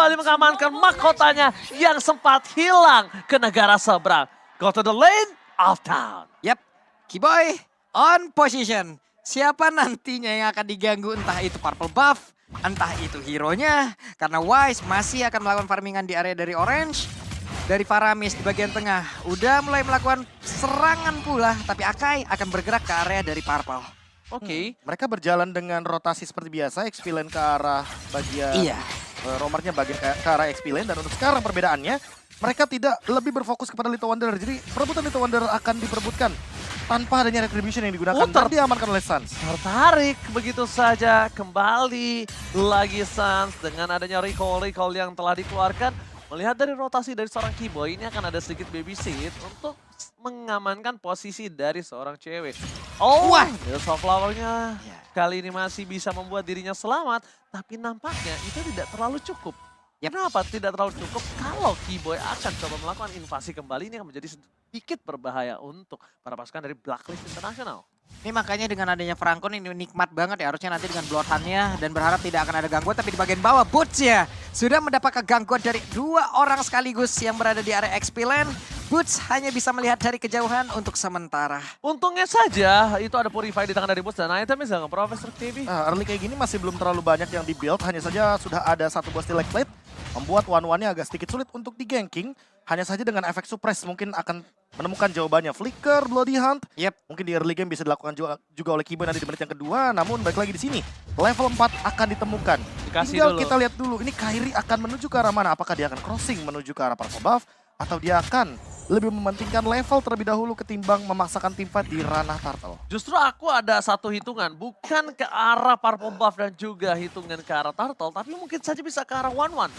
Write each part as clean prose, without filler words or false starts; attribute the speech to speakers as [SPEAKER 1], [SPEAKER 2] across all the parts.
[SPEAKER 1] kembali mengamankan mahkotanya yang sempat hilang ke negara seberang. Go to the lane of town.
[SPEAKER 2] Yap, Kiboy on position. Siapa nantinya yang akan diganggu, entah itu purple buff, entah itu hero-nya. Karena Wise masih akan melakukan farmingan di area dari orange. Dari Faramis di bagian tengah udah mulai melakukan serangan pula, tapi Akai akan bergerak ke area dari purple.
[SPEAKER 1] Oke.
[SPEAKER 3] Mereka berjalan dengan rotasi seperti biasa, XP lane ke arah bagian
[SPEAKER 2] Iya.
[SPEAKER 3] roamernya bagian ke arah XP lane, dan untuk sekarang perbedaannya mereka tidak lebih berfokus kepada Little Wonder. Jadi perebutan Little Wonder akan diperebutkan tanpa adanya retribution yang digunakan dan diamankan oleh Suns.
[SPEAKER 1] Tertarik begitu saja kembali lagi Suns dengan adanya recall yang telah dikeluarkan. Melihat dari rotasi dari seorang Kiboy, ini akan ada sedikit babysit untuk mengamankan posisi dari seorang cewek. Oh, Flower-nya kali ini masih bisa membuat dirinya selamat, tapi nampaknya itu tidak terlalu cukup. Kenapa tidak terlalu cukup? Kalau Kiboy akan coba melakukan invasi kembali, ini akan menjadi sedikit berbahaya untuk para pasukan dari Blacklist International.
[SPEAKER 2] Ini makanya dengan adanya Frankon ini nikmat banget ya, harusnya nanti dengan Bloodhound-nya, dan berharap tidak akan ada gangguan. Tapi di bagian bawah Boots ya sudah mendapatkan gangguan dari dua orang sekaligus yang berada di area XP lane. Boots hanya bisa melihat dari kejauhan untuk sementara.
[SPEAKER 1] Untungnya saja itu ada Purify di tangan dari Boots dan itemnya sedang Profesor TV.
[SPEAKER 3] Early kayak gini masih belum terlalu banyak yang di-build, hanya saja sudah ada satu buah Steel Plate, membuat one-one-nya agak sedikit sulit untuk di-ganking. Hanya saja dengan efek suppress mungkin akan menemukan jawabannya. Flicker, Bloody Hunt, mungkin di early game bisa dilakukan juga oleh Kiboy nanti di menit yang kedua. Namun balik lagi di sini, level 4 akan ditemukan. Tinggal kita lihat dulu, ini Kairi akan menuju ke arah mana? Apakah dia akan crossing menuju ke arah Purple Buff? Atau dia akan lebih mementingkan level terlebih dahulu ketimbang memaksakan teamfight di ranah Turtle?
[SPEAKER 1] Justru aku ada satu hitungan, bukan ke arah Purple Buff dan juga hitungan ke arah Turtle, tapi mungkin saja bisa ke arah 1-1.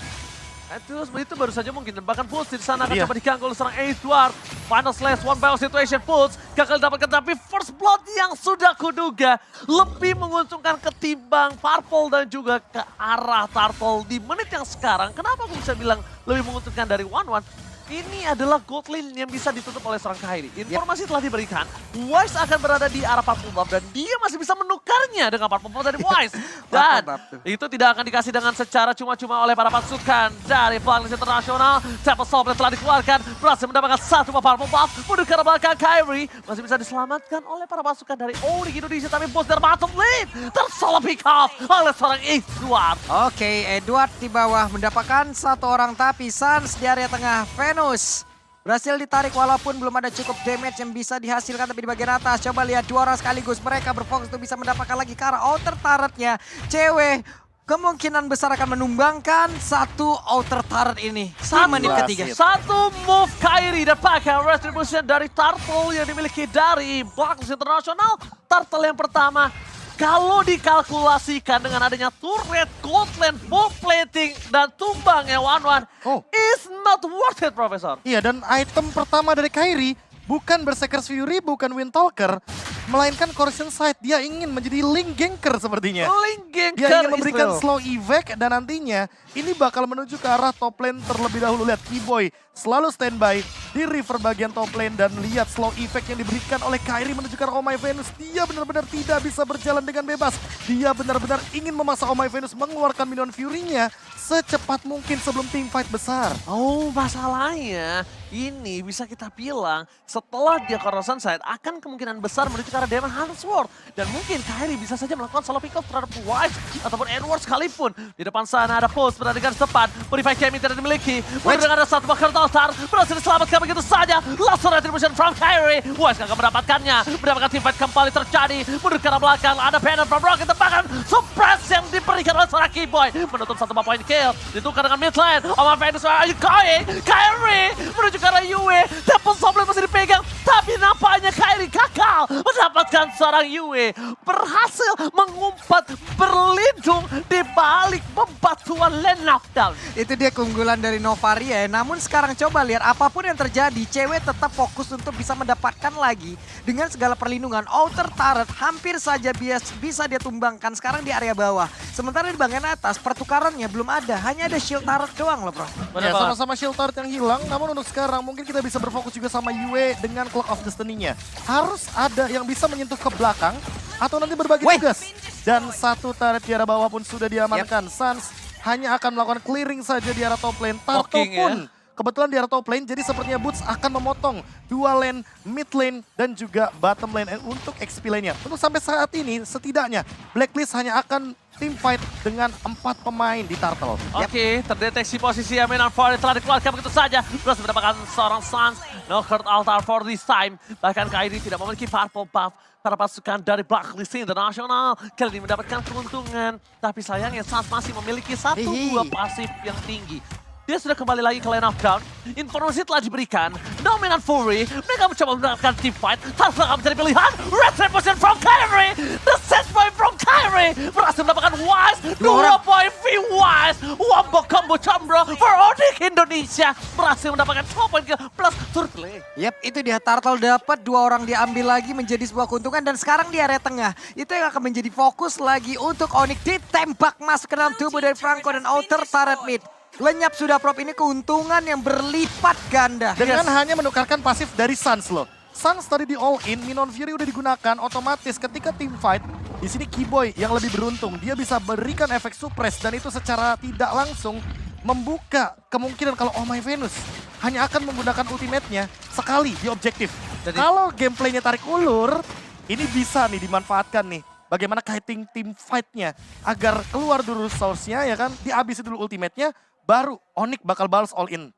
[SPEAKER 1] Itu baru saja mungkin, bahkan Pulse di sana akan coba diganggu oleh seorang Edward. Final slash, one battle situation, Pulse gagal dapatkan, tapi first blood yang sudah kuduga lebih menguntungkan ketimbang Purple dan juga ke arah Turtle di menit yang sekarang. Kenapa aku bisa bilang lebih menguntungkan dari 1-1? Ini adalah gold lane yang bisa ditutup oleh seorang Kairi. Informasi telah diberikan, Wise akan berada di arah Purple Buff dan dia masih bisa menukarnya dengan Purple Buff dari Wise. Dan itu tidak akan dikasih dengan secara cuma-cuma oleh para pasukan dari Blacklist International. Temple Soul telah dikeluarkan, berhasil mendapatkan satu buah Purple Buff. Mundur ke arah belakang, Kairi masih bisa diselamatkan oleh para pasukan dari Ori Indonesia. Tapi bos dari bottom lane tersalah pick off oleh seorang Edward.
[SPEAKER 2] Oke, Edward di bawah mendapatkan satu orang, tapi Suns di area tengah. Venus berhasil ditarik walaupun belum ada cukup damage yang bisa dihasilkan, tapi di bagian atas coba lihat dua orang sekaligus. Mereka berfokus untuk bisa mendapatkan lagi ke arah outer turret-nya. Cewek kemungkinan besar akan menumbangkan satu outer turret ini di menit ketiga.
[SPEAKER 1] Satu move Kairi dan pakai retribution dari Turtle yang dimiliki dari Blacklist International. Turtle yang pertama, kalau dikalkulasikan dengan adanya turret, gold lane, full plating, dan tumbang yang 1-1, is not worth it, Profesor.
[SPEAKER 3] Iya, dan item pertama dari Kairi bukan Berserker's Fury, bukan Windtalker, melainkan Corrosion Sight. Dia ingin menjadi Link Ganker sepertinya.
[SPEAKER 1] Link Ganker,
[SPEAKER 3] dia ingin memberikan slow evac, dan nantinya ini bakal menuju ke arah top lane terlebih dahulu. Lihat, Kiboy selalu standby di river bagian top lane, dan lihat slow effect yang diberikan oleh Kairi menuju ke arah Oh My Venus. Dia benar-benar tidak bisa berjalan dengan bebas. Dia benar-benar ingin memaksa Oh My Venus mengeluarkan minion Fury-nya secepat mungkin sebelum team fight besar.
[SPEAKER 1] Oh, masalahnya ini bisa kita bilang setelah dia Corrosion Sight akan kemungkinan besar menuju ke arah Demon Hunter Sword. Dan mungkin Kairi bisa saja melakukan solo pick off terhadap Wise ataupun Edward sekalipun. Di depan sana ada Pulse berada di garis depan. Purify Kemi tidak dimiliki. Mendengar ada satu bakar altar, berhasil diselamatkan begitu saja. Langsung retribution from Kairi. Wise gak mendapatkannya. Mendapatkan team fight kembali terjadi. Mundur ke arah belakang. Ada Pennant from Rocket. Tepakan suppress yang diberikan oleh seorang Kiboy. Menutup satu point kill. Ditukar dengan mid lane. Oh My Venus, where are you going? Kairi menuju ke arah Yue. Temple Soul masih dipegang. Tapi nampaknya Kairi gagal mendapatkan seorang Yue. Berhasil mengumpat, berlindung di balik bebatuan lane knockdown.
[SPEAKER 2] Itu dia keunggulan dari Novaria ya. Namun sekarang coba lihat, apapun yang terjadi, cewek tetap fokus untuk bisa mendapatkan lagi dengan segala perlindungan. Outer turret hampir saja bisa dia tumbangkan sekarang di area bawah. Sementara di bagian atas pertukarannya belum ada, hanya ada shield turret doang loh bro.
[SPEAKER 3] Ya, sama-sama shield turret yang hilang, namun untuk sekarang mungkin kita bisa berfokus juga sama Yue dengan Clock of Destiny-nya. Harus ada yang bisa menyentuh ke belakang atau nanti berbagi tugas. Dan satu turret di arah bawah pun sudah diamankan. Suns hanya akan melakukan clearing saja di arah top lane. Turtle
[SPEAKER 1] Poking,
[SPEAKER 3] pun
[SPEAKER 1] ya.
[SPEAKER 3] kebetulan di arah top lane, jadi sepertinya Boots akan memotong dua lane, mid lane, dan juga bottom lane untuk XP lane-nya. Untuk sampai saat ini, setidaknya Blacklist hanya akan team fight dengan 4 pemain di Turtle.
[SPEAKER 1] Oke, terdeteksi posisi Aminan Ford telah dikeluarkan begitu saja. Terus mendapatkan seorang Suns, no hurt altar for this time. Bahkan KD tidak memiliki purple buff para pasukan dari Blacklist International. Kali ini mendapatkan keuntungan, tapi sayangnya Suns masih memiliki satu buah pasif yang tinggi. Dia sudah kembali lagi ke lane of down. Informasi telah diberikan. Dominant Fury. Mereka mencoba mendapatkan team fight. Tanpa akan menjadi pilihan. Retribution from Kyrie. The set point from Kyrie. Berhasil mendapatkan Wise. 2 point V Wise. Wombo combo combro for Onyx Indonesia. Berhasil mendapatkan 2 point kill plus turret play.
[SPEAKER 2] Yap, itu dia Turtle dapat 2 orang diambil lagi menjadi sebuah keuntungan dan sekarang di area tengah. Itu yang akan menjadi fokus lagi untuk Onyx ditembak masuk ke dalam tubuh dari Franco dan outer turret mid. Lenyap sudah prop, ini keuntungan yang berlipat ganda.
[SPEAKER 3] Dengan hanya menukarkan pasif dari Suns loh. Suns tadi di all in, Minon Fury udah digunakan, otomatis ketika team fight, di sini Keyboy yang lebih beruntung. Dia bisa berikan efek suppress dan itu secara tidak langsung membuka kemungkinan kalau Oh My Venus hanya akan menggunakan ultimate-nya sekali di objektif. Kalau gameplaynya tarik ulur, ini bisa nih dimanfaatkan nih. Bagaimana kiting team fight-nya agar keluar dulu source-nya ya kan, dihabisin dulu ultimate-nya, baru Onyx bakal balas all in.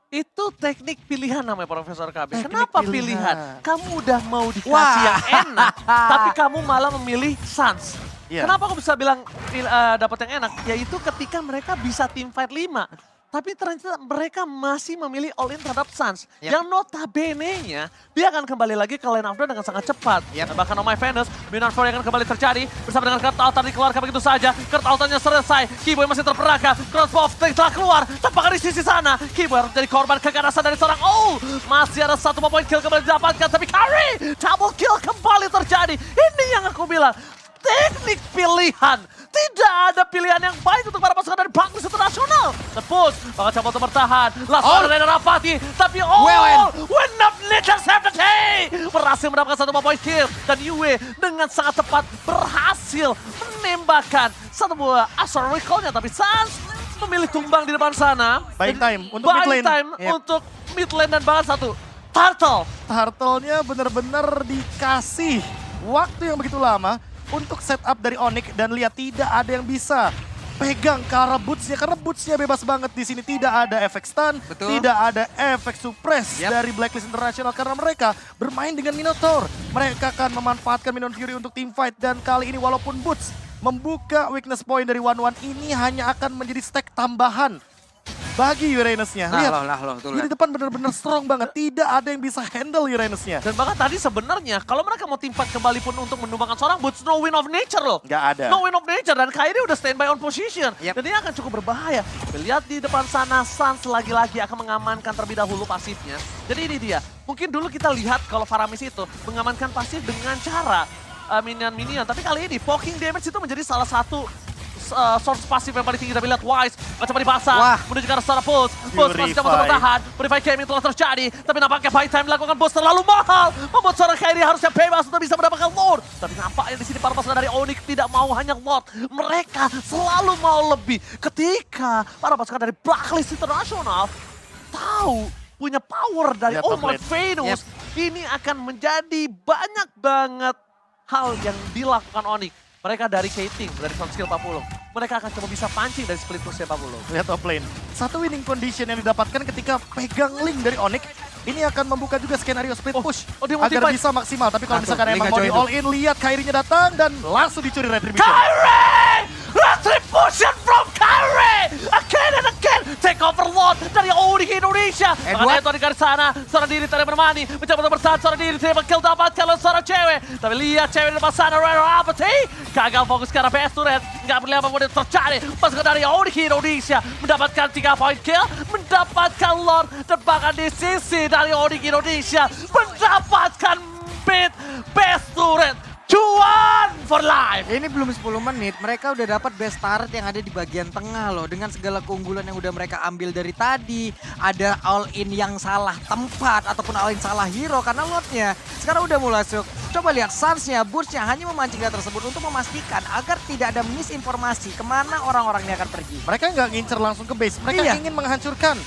[SPEAKER 1] Itu teknik pilihan namanya Profesor KB.
[SPEAKER 3] Teknik
[SPEAKER 1] Kenapa
[SPEAKER 3] pilihan.
[SPEAKER 1] pilihan? Kamu udah mau dikasih yang enak, tapi kamu malah memilih Suns.
[SPEAKER 3] Iya.
[SPEAKER 1] Kenapa aku bisa bilang dapat yang enak? Yaitu ketika mereka bisa team fight 5. Tapi ternyata mereka masih memilih all in terhadap Suns.
[SPEAKER 2] Yep.
[SPEAKER 1] Yang notabene-nya, dia akan kembali lagi ke lane of down dengan sangat cepat.
[SPEAKER 2] Yep.
[SPEAKER 1] Dan bahkan Oh My Venus, Minon Fury akan kembali terjadi. Bersama dengan Kurt Altar dikeluarkan begitu saja. Kurt Altarnya selesai, Keyboy masih terperangkap. Crossbow telah keluar, tampaknya di sisi sana. Keyboy harus menjadi korban keganasan dari seorang masih ada 1 point kill kembali didapatkan. Tapi Kyrie, double kill kembali terjadi. Ini yang aku bilang, teknik pilihan. Tidak ada pilihan yang baik untuk para pasukan dari Blacklist International. Tepus, bakal coba untuk bertahan. Langsung ada Rapati, tapi when not intercept the day. Berhasil mendapatkan 1 point kill. Dan Yue dengan sangat tepat berhasil menembakkan 1 buah Assault Recall-nya. Tapi Suns memilih tumbang di depan sana.
[SPEAKER 3] Buying time untuk mid lane.
[SPEAKER 1] Buying time untuk mid lane dan bahkan 1.
[SPEAKER 3] Turtle-nya benar-benar dikasih waktu yang begitu lama untuk setup dari Onyx dan lihat tidak ada yang bisa pegang ke arah boots-nya karena boots-nya bebas banget di sini, tidak ada efek stun, tidak ada efek suppress dari Blacklist International karena mereka bermain dengan Minotaur. Mereka akan memanfaatkan Minon Fury untuk team fight dan kali ini walaupun boots membuka weakness point dari 1-1 ini hanya akan menjadi stack tambahan bagi Uranus-nya. Lihat, di depan benar-benar strong banget. Tidak ada yang bisa handle Uranus-nya.
[SPEAKER 1] Dan bahkan tadi sebenarnya kalau mereka mau tim fight kembali pun untuk menumbangkan seorang Boots, no win of nature loh.
[SPEAKER 3] Nggak ada.
[SPEAKER 1] No win of nature dan Kyrie udah standby on position.
[SPEAKER 2] Yep.
[SPEAKER 1] Dan ini akan cukup berbahaya. Lihat di depan sana, Suns lagi-lagi akan mengamankan terlebih dahulu pasifnya. Jadi ini dia. Mungkin dulu kita lihat kalau Faramis itu mengamankan pasif dengan cara minion-minion. Tapi kali ini poking damage itu menjadi salah satu source pasif yang paling tinggi. Tapi lihat Wise macam dipasang menuju ke arah sana Pulse. Pulse masih dapat bertahan. Purify Gaming telah terjadi. Tapi nampaknya buy time dilakukan Pulse terlalu mahal. Membuat seorang Kyrie harusnya bebas untuk bisa mendapatkan Lord. Tapi nampaknya di sini para pasukan dari Onyx tidak mau hanya Lord. Mereka selalu mau lebih. Ketika para pasukan dari Blacklist International tahu punya power dari Oh My Venus. Ini akan menjadi banyak banget hal yang dilakukan Onyx. Mereka dari Kating, dari soft skill 40. Mereka akan coba bisa pancing dari split push 40.
[SPEAKER 3] Lihat top lane. Satu winning condition yang didapatkan ketika pegang link dari Onyx. Ini akan membuka juga skenario split push. Agar bisa maksimal. Tapi kalau misalkan emang mau di all in, lihat Kyrie-nya datang dan langsung dicuri Retribution.
[SPEAKER 1] Kyrie! Retribution from Kyrie! Again and again! Take over Lord dari Onyx Indonesia. Makanya itu di sana. Seorang diri tadi bermani. Mencoba untuk bertahan. Seorang diri terima kill dapat kalau seorang cewek. Tapi lihat cewek di depan sana. Rapati. Gagal fokus ke arah PS turret. Nggak boleh apa yang terjadi. Pasukan dari Onyx Indonesia mendapatkan 3 point kill. Mendapatkan Lord. Dan bahkan di sisi dari Onyx Indonesia mendapatkan mid best turret. Cuan for life.
[SPEAKER 2] Ini belum 10 menit, mereka udah dapat best turret yang ada di bagian tengah loh. Dengan segala keunggulan yang udah mereka ambil dari tadi. Ada all-in yang salah tempat ataupun all-in salah hero karena lotnya sekarang udah mulai masuk. Coba lihat Suns-nya, Burst-nya hanya memancing data tersebut untuk memastikan agar tidak ada misinformasi kemana orang-orang ini akan pergi.
[SPEAKER 3] Mereka nggak ngincer langsung ke base, mereka ingin menghancurkan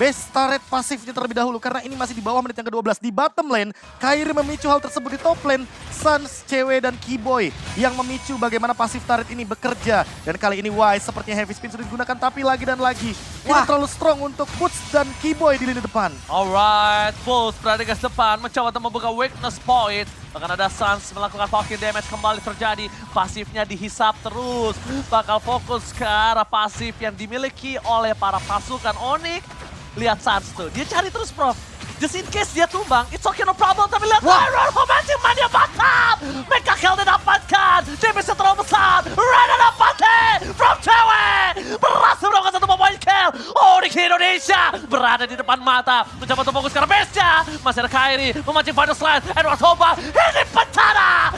[SPEAKER 3] base turret pasifnya terlebih dahulu karena ini masih di bawah menit yang ke-12. Di bottom lane, Kairi memicu hal tersebut. Di top lane, Suns, Cewek, dan Keyboy yang memicu bagaimana pasif turret ini bekerja. Dan kali ini Wise sepertinya heavy spin sudah digunakan, tapi lagi dan lagi. Ini terlalu strong untuk Boots dan Keyboy di lini depan.
[SPEAKER 1] Alright, Bulls berada di garis depan, mencoba untuk membuka weakness point. Bahkan ada Suns melakukan pocket damage kembali terjadi. Pasifnya dihisap terus. Bakal fokus ke arah pasif yang dimiliki oleh para pasukan Onyx. Lihat Suns tuh, dia cari terus Prof. Just in case dia tumbang, it's okay no problem. Tapi lihat Iron memancing mania batam. Mega kill didapatkan. Damage terlalu besar. Rana dapatkan from Cewek. Berhasil melakukan satu point kill. Onyx Indonesia berada di depan mata. Mencoba untuk fokus ke arah base-nya. Masih ada Kairi memancing final slide. Edward Hoba. Ini bencana.